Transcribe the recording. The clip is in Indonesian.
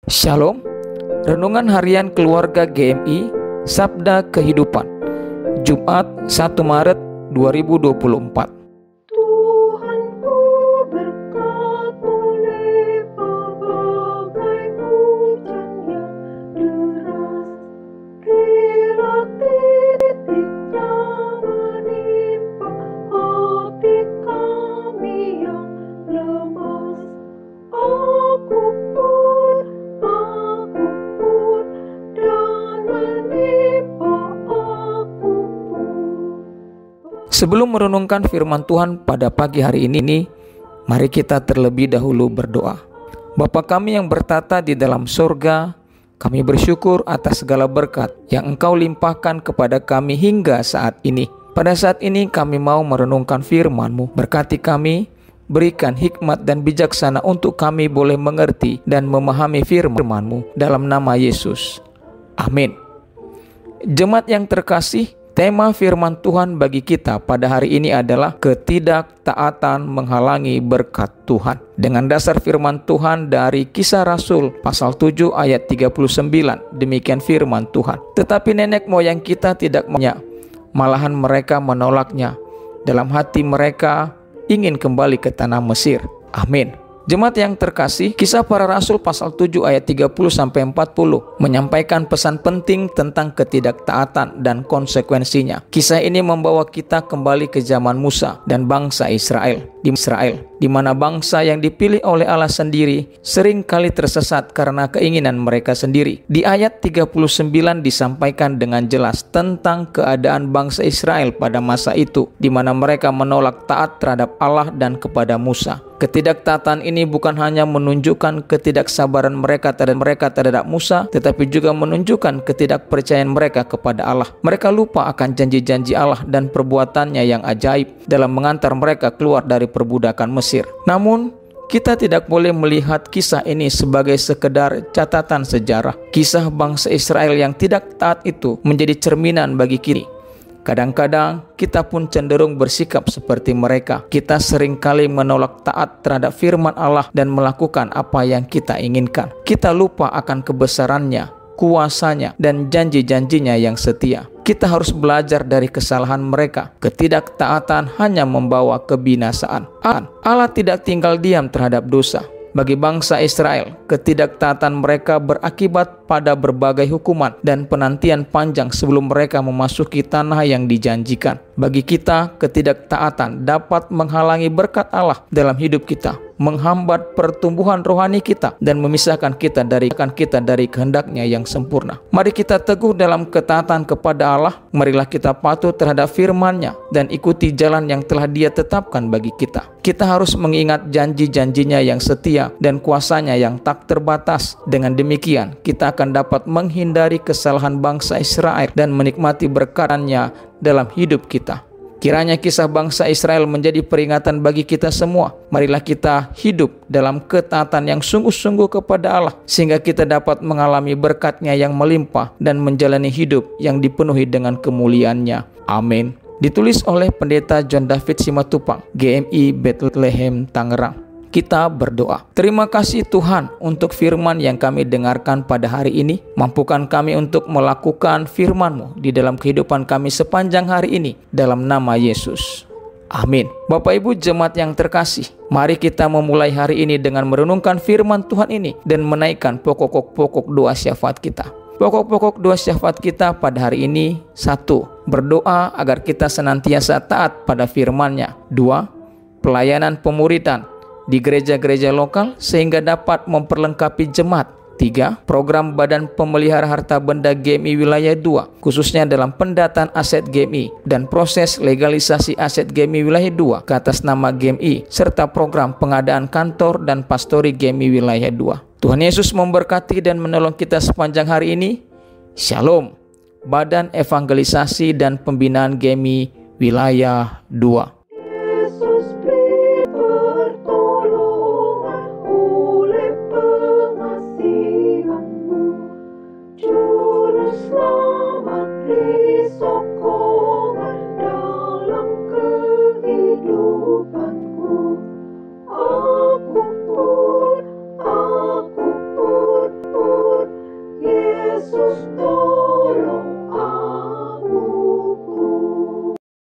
Shalom, Renungan Harian Keluarga GMI, Sabda Kehidupan, Jumat 1 Maret 2024. Tuhan ku berkat-Mu limpah bagai hujan yang deras, kira titiknya menimpa hati kami yang lemas. Aku pun dan menimpa aku pun. Sebelum merenungkan firman Tuhan pada pagi hari ini, mari kita terlebih dahulu berdoa. Bapa kami yang bertata di dalam surga, kami bersyukur atas segala berkat yang Engkau limpahkan kepada kami hingga saat ini. Pada saat ini kami mau merenungkan firman-Mu. Berkati kami, berikan hikmat dan bijaksana untuk kami boleh mengerti dan memahami firman-Mu dalam nama Yesus. Amin. Jemaat yang terkasih, tema firman Tuhan bagi kita pada hari ini adalah ketidaktaatan menghalangi berkat Tuhan. Dengan dasar firman Tuhan dari Kisah Rasul pasal 7 ayat 39, demikian firman Tuhan. Tetapi nenek moyang kita tidak mau, malahan mereka menolaknya. Dalam hati mereka ingin kembali ke tanah Mesir. Amin. Jemaat yang terkasih, Kisah Para Rasul pasal 7 ayat 30-40 menyampaikan pesan penting tentang ketidaktaatan dan konsekuensinya. Kisah ini membawa kita kembali ke zaman Musa dan bangsa Israel, di mana bangsa yang dipilih oleh Allah sendiri sering kali tersesat karena keinginan mereka sendiri. Di ayat 39 disampaikan dengan jelas tentang keadaan bangsa Israel pada masa itu, di mana mereka menolak taat terhadap Allah dan kepada Musa. Ketidaktaatan ini bukan hanya menunjukkan ketidaksabaran mereka terhadap Musa, tetapi juga menunjukkan ketidakpercayaan mereka kepada Allah. Mereka lupa akan janji-janji Allah dan perbuatannya yang ajaib dalam mengantar mereka keluar dari perbudakan Mesir. Namun, kita tidak boleh melihat kisah ini sebagai sekedar catatan sejarah. Kisah bangsa Israel yang tidak taat itu menjadi cerminan bagi kita. Kadang-kadang kita pun cenderung bersikap seperti mereka. Kita seringkali menolak taat terhadap firman Allah dan melakukan apa yang kita inginkan. Kita lupa akan kebesarannya, kuasanya, dan janji-janjinya yang setia. Kita harus belajar dari kesalahan mereka. Ketidaktaatan hanya membawa kebinasaan. Allah tidak tinggal diam terhadap dosa. Bagi bangsa Israel, ketidaktaatan mereka berakibat pada berbagai hukuman dan penantian panjang sebelum mereka memasuki tanah yang dijanjikan. Bagi kita, ketidaktaatan dapat menghalangi berkat Allah dalam hidup kita, menghambat pertumbuhan rohani kita, dan memisahkan kita dari kehendaknya yang sempurna. Mari kita teguh dalam ketaatan kepada Allah. Marilah kita patuh terhadap firman-Nya dan ikuti jalan yang telah Dia tetapkan bagi kita. Kita harus mengingat janji-janjinya yang setia dan kuasanya yang tak terbatas. Dengan demikian, kita akan dapat menghindari kesalahan bangsa Israel dan menikmati berkat-Nya dalam hidup kita. Kiranya kisah bangsa Israel menjadi peringatan bagi kita semua. Marilah kita hidup dalam ketaatan yang sungguh-sungguh kepada Allah, sehingga kita dapat mengalami berkat-Nya yang melimpah dan menjalani hidup yang dipenuhi dengan kemuliaan-Nya. Amin. Ditulis oleh Pendeta John David Simatupang, GMI Bethlehem, Tangerang. Kita berdoa. Terima kasih Tuhan untuk firman yang kami dengarkan pada hari ini. Mampukan kami untuk melakukan firman-Mu di dalam kehidupan kami sepanjang hari ini. Dalam nama Yesus. Amin. Bapak Ibu jemaat yang terkasih, mari kita memulai hari ini dengan merenungkan firman Tuhan ini dan menaikkan pokok-pokok doa syafaat kita. Pokok-pokok doa syafaat kita pada hari ini: 1. Berdoa agar kita senantiasa taat pada firman-Nya. 2. Pelayanan pemuridan di gereja-gereja lokal sehingga dapat memperlengkapi jemaat. 3. Program Badan Pemelihara Harta Benda GMI Wilayah 2, khususnya dalam pendataan aset GMI dan proses legalisasi aset GMI Wilayah 2 ke atas nama GMI, serta program pengadaan kantor dan pastori GMI Wilayah 2. Tuhan Yesus memberkati dan menolong kita sepanjang hari ini. Shalom. Badan Evangelisasi dan Pembinaan GMI Wilayah 2. Yesus beri pertolongan oleh pengasihan-Mu, Juru Selamat beri sokongan dalam kehidupanku. Aku pun Yesus